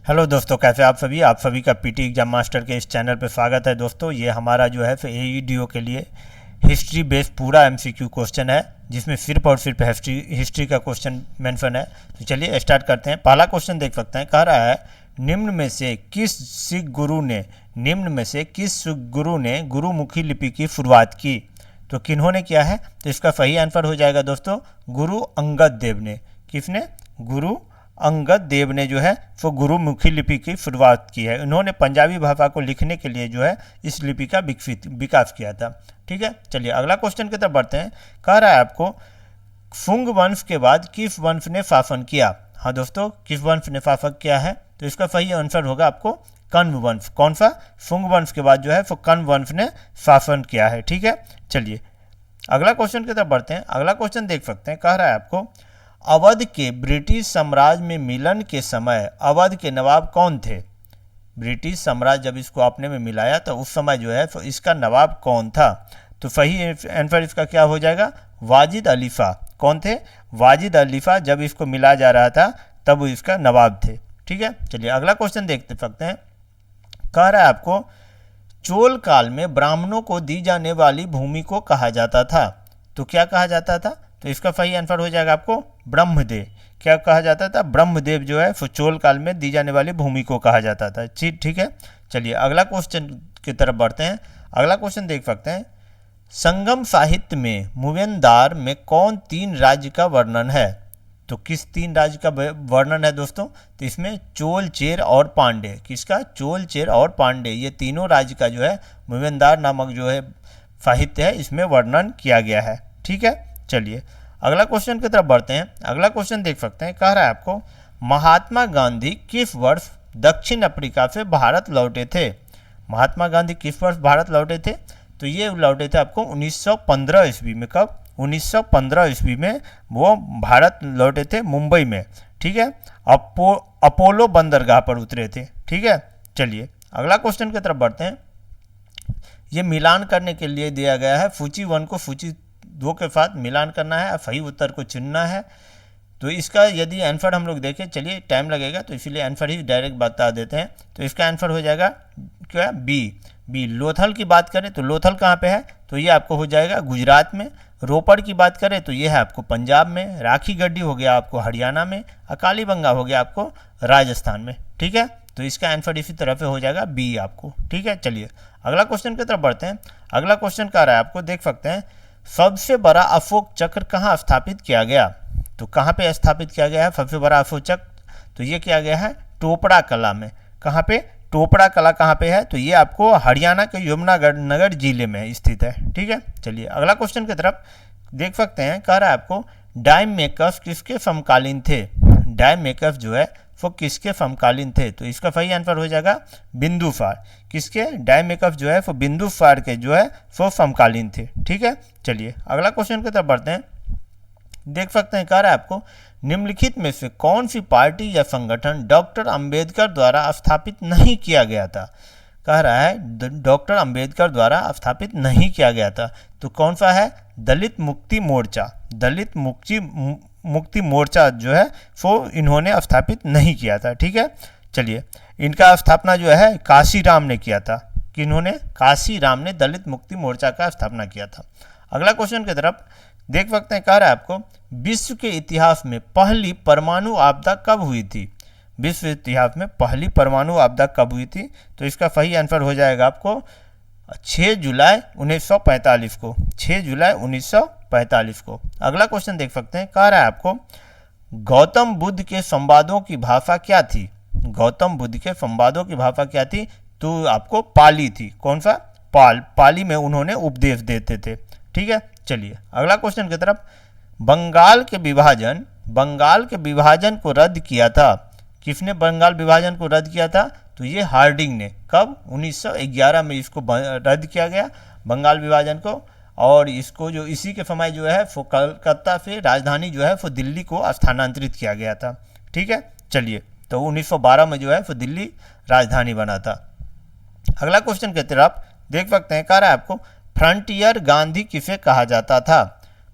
Hello दोस्तों, कैसे आप सभी का पीटी एग्जाम मास्टर के इस चैनल पर स्वागत है। दोस्तों, ये हमारा जो है एईडीओ के लिए हिस्ट्री बेस्ड पूरा एमसीक्यू क्वेश्चन है, जिसमें सिर्फ और सिर्फ हिस्ट्री का क्वेश्चन मेंशन है। तो चलिए स्टार्ट करते हैं। पहला क्वेश्चन देख सकते हैं, कह रहा है निम्न में से किस सिख गुरु ने गुरुमुखी लिपि की शुरुआत की? तो किन्होंने किया है? तो इसका सही आंसर हो जाएगा दोस्तों गुरु अंगद देव ने। किसने? गुरु अंगद देव ने जो है वो गुरुमुखी लिपि की शुरुआत की है। इन्होंने पंजाबी भाषा को लिखने के लिए जो है इस लिपि का विकास किया था। ठीक है, चलिए अगला क्वेश्चन की तरफ बढ़ते हैं। कह रहा है आपको शुंग वंश के बाद किस वंश ने शासन किया? हाँ दोस्तों, किस वंश ने शासन किया है? तो इसका सही आंसर होगा आपको कण्व वंश। कौन सा? शुंग वंश के बाद जो है वो कण्व वंश ने शासन किया है। ठीक है, चलिए अगला क्वेश्चन की तरफ बढ़ते हैं। अगला क्वेश्चन देख सकते हैं, कह रहा है आपको अवध के ब्रिटिश साम्राज्य में मिलन के समय अवध के नवाब कौन थे? ब्रिटिश साम्राज्य जब इसको आपने में मिलाया तो उस समय जो है तो इसका नवाब कौन था? तो सही आंसर इसका क्या हो जाएगा? वाजिद अली शाह। कौन थे? वाजिद अली शाह। जब इसको मिला जा रहा था तब इसका नवाब थे। ठीक है, चलिए अगला क्वेश्चन देखते सकते हैं। कह रहा है आपको चोल काल में ब्राह्मणों को दी जाने वाली भूमि को कहा जाता था। तो क्या कहा जाता था? तो इसका सही आंसर हो जाएगा आपको ब्रह्मदेव। क्या कहा जाता था? ब्रह्मदेव जो है चोल काल में दी जाने वाली भूमि को कहा जाता था। ठीक है, चलिए अगला क्वेश्चन की तरफ बढ़ते हैं। अगला क्वेश्चन देख सकते हैं, संगम साहित्य में मूवेंदार में कौन तीन राज्य का वर्णन है? तो किस तीन राज्य का वर्णन है दोस्तों? तो इसमें चोल, चेर और पांडे। किसका? चोल, चेर और पांडे, ये तीनों राज्य का जो है मूवेंदार नामक जो है साहित्य है इसमें वर्णन किया गया है। ठीक है, चलिए अगला क्वेश्चन की तरफ बढ़ते हैं। अगला क्वेश्चन देख सकते हैं, कह रहा है आपको महात्मा गांधी किस वर्ष दक्षिण अफ्रीका से भारत लौटे थे? महात्मा गांधी किस वर्ष भारत लौटे थे? तो ये लौटे थे आपको 1915 ईस्वी में। कब? 1915 ईस्वी में वो भारत लौटे थे, मुंबई में। ठीक है, अपोलो बंदरगाह पर उतरे थे। ठीक है, चलिए अगला क्वेश्चन की तरफ बढ़ते हैं। ये मिलान करने के लिए दिया गया है, सूची 1 को सूची 2 के साथ मिलान करना है, सही उत्तर को चुनना है। तो इसका यदि आंसर हम लोग देखें, चलिए टाइम लगेगा तो इसीलिए आंसर ही डायरेक्ट बता देते हैं। तो इसका आंसर हो जाएगा क्या? बी। लोथल की बात करें तो लोथल कहाँ पे है? तो ये आपको हो जाएगा गुजरात में। रोपड़ की बात करें तो ये है आपको पंजाब में। राखी गड्डी हो गया आपको हरियाणा में। अकालीबंगा हो गया आपको राजस्थान में। ठीक है, तो इसका आंसर इसी तरह से हो जाएगा बी आपको। ठीक है, चलिए अगला क्वेश्चन की तरफ बढ़ते हैं। अगला क्वेश्चन कह रहा है आपको, देख सकते हैं, सबसे बड़ा अशोक चक्र कहाँ स्थापित किया गया? तो कहाँ पे स्थापित किया गया है सबसे बड़ा अशोक चक्र? तो ये किया गया है टोपड़ा कला में। कहाँ पे? टोपड़ा कला कहाँ पे है? तो ये आपको हरियाणा के यमुनानगर जिले में स्थित है। ठीक है, चलिए अगला क्वेश्चन की तरफ देख सकते हैं। कह रहा है आपको डायमेकस किसके समकालीन थे? डायमेकस जो है वो किसके समकालीन थे? तो इसका सही आंसर हो जाएगा बिंदुसार। किसके? डायमेकस जो है वो बिंदुसार के जो है वो समकालीन थे। ठीक है, चलिए अगला क्वेश्चन की तरफ बढ़ते हैं। देख सकते हैं, कह रहा है आपको निम्नलिखित में से कौन सी पार्टी या संगठन डॉक्टर अंबेडकर द्वारा स्थापित नहीं किया गया था? कह रहा है डॉक्टर अंबेडकर द्वारा स्थापित नहीं किया गया था। तो कौन सा है? दलित मुक्ति मोर्चा। दलित मुक्ति मोर्चा जो है वो इन्होंने स्थापित नहीं किया था। ठीक है, चलिए इनका स्थापना जो है काशीराम ने किया था। किन्होंने? काशीराम ने दलित मुक्ति मोर्चा का स्थापना किया था। अगला क्वेश्चन की तरफ देख सकते हैं, कह रहा है आपको विश्व के इतिहास में पहली परमाणु आपदा कब हुई थी? विश्व इतिहास में पहली परमाणु आपदा कब हुई थी? तो इसका सही आंसर हो जाएगा आपको 6 जुलाई 1945 को। 6 जुलाई 1945 को। अगला क्वेश्चन देख सकते हैं, कह रहा है आपको गौतम बुद्ध के संवादों की भाषा क्या थी? गौतम बुद्ध के संवादों की भाषा क्या थी? तो आपको पाली थी। कौन सा? पाली में उन्होंने उपदेश देते थे। ठीक है, चलिए अगला क्वेश्चन की तरफ। बंगाल के विभाजन को रद्द किया था। किसने बंगाल विभाजन को रद्द किया था? तो ये हार्डिंग ने। कब? 1911 में इसको रद्द किया गया बंगाल विभाजन को। और इसको जो इसी के समय जो है वो कलकत्ता से राजधानी जो है वो दिल्ली को स्थानांतरित किया गया था। ठीक है, चलिए तो 1912 में जो है वो दिल्ली राजधानी बना था। अगला क्वेश्चन की तरफ देख सकते हैं, कह रहा है आपको फ्रंटियर गांधी किसे कहा जाता था?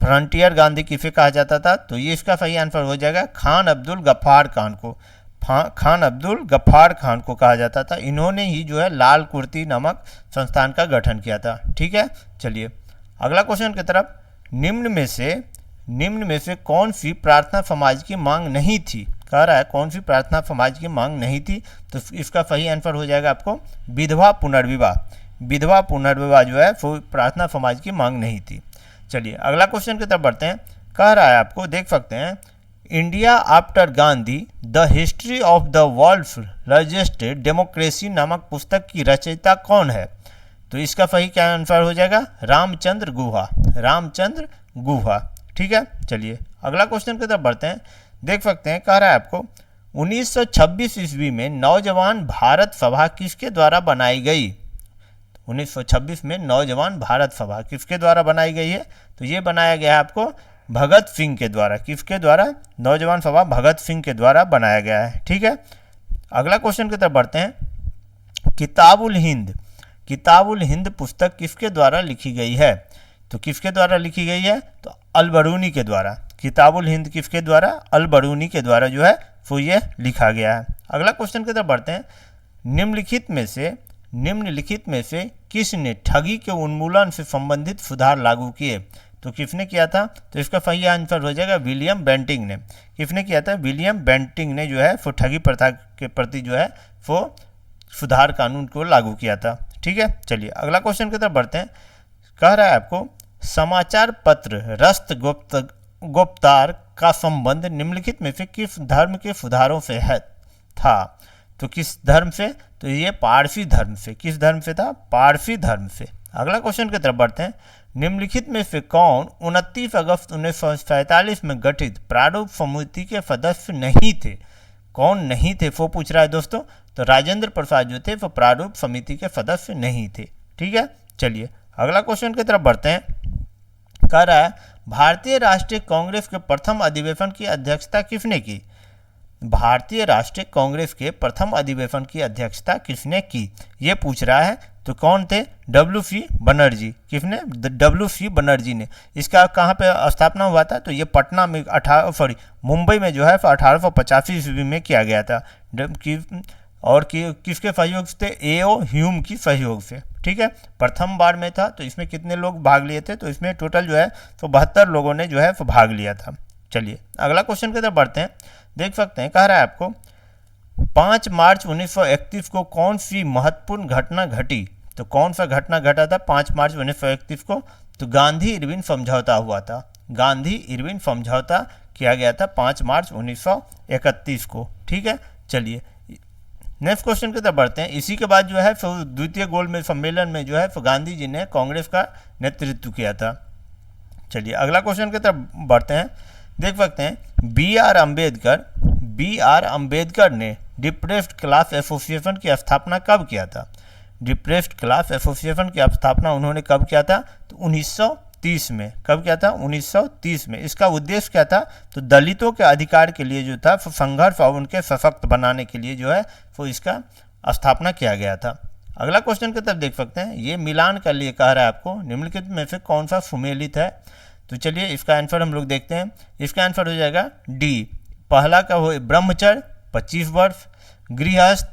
फ्रंटियर गांधी किसे कहा जाता था? तो ये इसका सही आंसर हो जाएगा खान अब्दुल गफ्फार खान को। खान अब्दुल गफ्फार खान को कहा जाता था। इन्होंने ही जो है लाल कुर्ती नामक संस्थान का गठन किया था। ठीक है, चलिए अगला क्वेश्चन की तरफ। निम्न में से कौन सी प्रार्थना समाज की मांग नहीं थी? कह रहा है कौन सी प्रार्थना समाज की मांग नहीं थी, तो इसका सही आंसर हो जाएगा आपको विधवा पुनर्विवाह। विधवा पुनर्विवाह जो है वो प्रार्थना समाज की मांग नहीं थी। चलिए अगला क्वेश्चन की तरफ बढ़ते हैं। कह रहा है आपको, देख सकते हैं, India after Gandhi the history of the world's registered democracy नामक पुस्तक की रचयिता कौन है? तो इसका सही क्या आंसर हो जाएगा? रामचंद्र गुहा। रामचंद्र गुहा। ठीक है, चलिए अगला क्वेश्चन की तरफ बढ़ते हैं। देख सकते हैं, कह रहा है आपको 1926 ईस्वी में नौजवान भारत सभा किसके द्वारा बनाई गई? 1926 में नौजवान भारत सभा किसके द्वारा बनाई गई है? तो ये बनाया गया है आपको भगत सिंह के द्वारा। किसके द्वारा? नौजवान सभा भगत सिंह के द्वारा बनाया गया है। ठीक है, अगला क्वेश्चन की तरफ बढ़ते हैं। किताबुल हिंद पुस्तक किसके द्वारा लिखी गई है? तो किसके द्वारा लिखी गई है? तो अल-बरूनी के द्वारा। किताबुल हिंद किसके द्वारा? अल-बरूनी के द्वारा जो है वो ये लिखा गया है। अगला क्वेश्चन की तरफ बढ़ते हैं। निम्नलिखित में से किसने ठगी के उन्मूलन से संबंधित सुधार लागू किए? तो किसने किया था? तो इसका सही आंसर हो जाएगा विलियम बेंटिंग ने। किसने किया था? विलियम बेंटिंग ने जो है वो ठगी प्रथा के प्रति जो है वो सुधार कानून को लागू किया था। ठीक है, चलिए अगला क्वेश्चन की तरफ बढ़ते हैं। कह रहा है आपको समाचार पत्र गुप्तार का संबंध निम्नलिखित में से किस धर्म के सुधारों से है था? तो किस धर्म से? तो ये पारसी धर्म से। किस धर्म से था? पारसी धर्म से। अगला क्वेश्चन की तरफ बढ़ते हैं। निम्नलिखित में से कौन 29 अगस्त 1947 में गठित प्रारूप समिति के सदस्य नहीं थे? कौन नहीं थे वो पूछ रहा है दोस्तों। तो राजेंद्र प्रसाद जो थे वो प्रारूप समिति के सदस्य नहीं थे। ठीक है, चलिए अगला क्वेश्चन की तरफ बढ़ते हैं। कह रहा है भारतीय राष्ट्रीय कांग्रेस के प्रथम अधिवेशन की अध्यक्षता किसने की? भारतीय राष्ट्रीय कांग्रेस के प्रथम अधिवेशन की अध्यक्षता किसने की, ये पूछ रहा है। तो कौन थे? WC बनर्जी। किसने? WC बनर्जी ने। इसका कहाँ पे स्थापना हुआ था? तो ये पटना में मुंबई में जो है 1885 ईस्वी में किया गया था। और किसके सहयोग से? A.O. ह्यूम की सहयोग से। ठीक है, प्रथम बार में था। तो इसमें कितने लोग भाग लिए थे? तो इसमें टोटल जो है तो 72 लोगों ने जो है वो भाग लिया था। चलिए अगला क्वेश्चन की तरफ बढ़ते हैं। देख सकते हैं, कह रहा है आपको 5 मार्च 1931 को कौन सी महत्वपूर्ण घटना घटी? तो कौन सा घटना घटा था 5 मार्च 1931 को? तो गांधी इरविन समझौता हुआ था। गांधी इरविन समझौता किया गया था 5 मार्च 1931 को। ठीक है, चलिए नेक्स्ट क्वेश्चन की तरफ बढ़ते हैं। इसी के बाद जो है द्वितीय गोलमेज सम्मेलन में जो है गांधी जी ने कांग्रेस का नेतृत्व किया था। चलिए अगला क्वेश्चन की तरफ बढ़ते हैं। देख सकते हैं बी आर अम्बेडकर ने डिप्रेस्ड क्लास एसोसिएशन की स्थापना कब किया था? डिप्रेस्ड क्लास एसोसिएशन की स्थापना उन्होंने कब किया था? तो 1930 में। कब किया था? 1930 में। इसका उद्देश्य क्या था? तो दलितों के अधिकार के लिए जो था संघर्ष और उनके सशक्त बनाने के लिए जो है वो इसका स्थापना किया गया था। अगला क्वेश्चन की तरफ देख सकते हैं। ये मिलान कर लिए कह रहा है आपको निम्नलिखित में से कौन सा सुमेलित है? तो चलिए इसका आंसर हम लोग देखते हैं। इसका आंसर हो जाएगा डी। पहला का हो ब्रह्मचर्य 25 वर्ष, गृहस्थ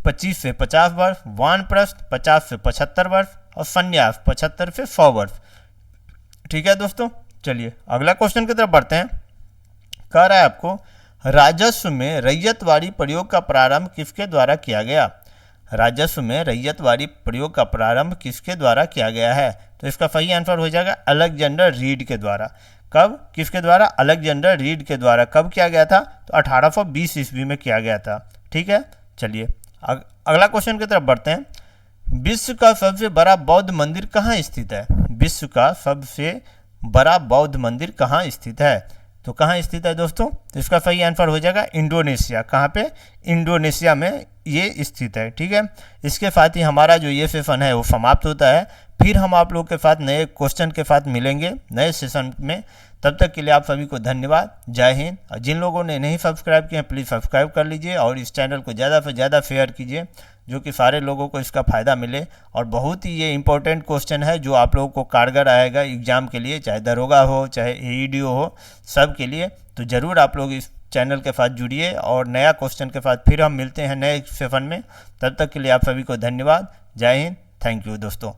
25 से 50 वर्ष, वानप्रस्थ 50 से 75 वर्ष और संन्यास 75 से 100 वर्ष। ठीक है दोस्तों, चलिए अगला क्वेश्चन की तरफ बढ़ते हैं। कह रहा है आपको राजस्व में रैयतवाड़ी प्रयोग का प्रारंभ किसके द्वारा किया गया? राजस्व में रैयतवाड़ी प्रयोग का प्रारंभ किसके द्वारा किया गया है? तो इसका सही आंसर हो जाएगा अलेक्जेंडर रीड के द्वारा। कब? किसके द्वारा? अलेक्जेंडर रीड के द्वारा। कब किया गया था? तो 1820 ईस्वी में किया गया था। ठीक है, चलिए अगला क्वेश्चन की तरफ बढ़ते हैं। विश्व का सबसे बड़ा बौद्ध मंदिर कहाँ स्थित है? विश्व का सबसे बड़ा बौद्ध मंदिर कहाँ स्थित है? तो कहाँ स्थित है दोस्तों? तो इसका सही आंसर हो जाएगा इंडोनेशिया। कहाँ पे? इंडोनेशिया में ये स्थित है। ठीक है, इसके साथ ही हमारा जो ये सेशन है वो समाप्त होता है। फिर हम आप लोग के साथ नए क्वेश्चन के साथ मिलेंगे नए सेशन में। तब तक के लिए आप सभी को धन्यवाद। जय हिंद। और जिन लोगों ने नहीं सब्सक्राइब किए हैं प्लीज़ सब्सक्राइब कर लीजिए और इस चैनल को ज़्यादा से ज़्यादा शेयर कीजिए, जो कि सारे लोगों को इसका फ़ायदा मिले। और बहुत ही ये इंपॉर्टेंट क्वेश्चन है जो आप लोगों को कारगर आएगा एग्ज़ाम के लिए, चाहे दरोगा हो चाहे AED हो, सब के लिए। तो ज़रूर आप लोग इस चैनल के साथ जुड़िए और नया क्वेश्चन के साथ फिर हम मिलते हैं नए सेशन में। तब तक के लिए आप सभी को धन्यवाद। जय हिंद। थैंक यू दोस्तों।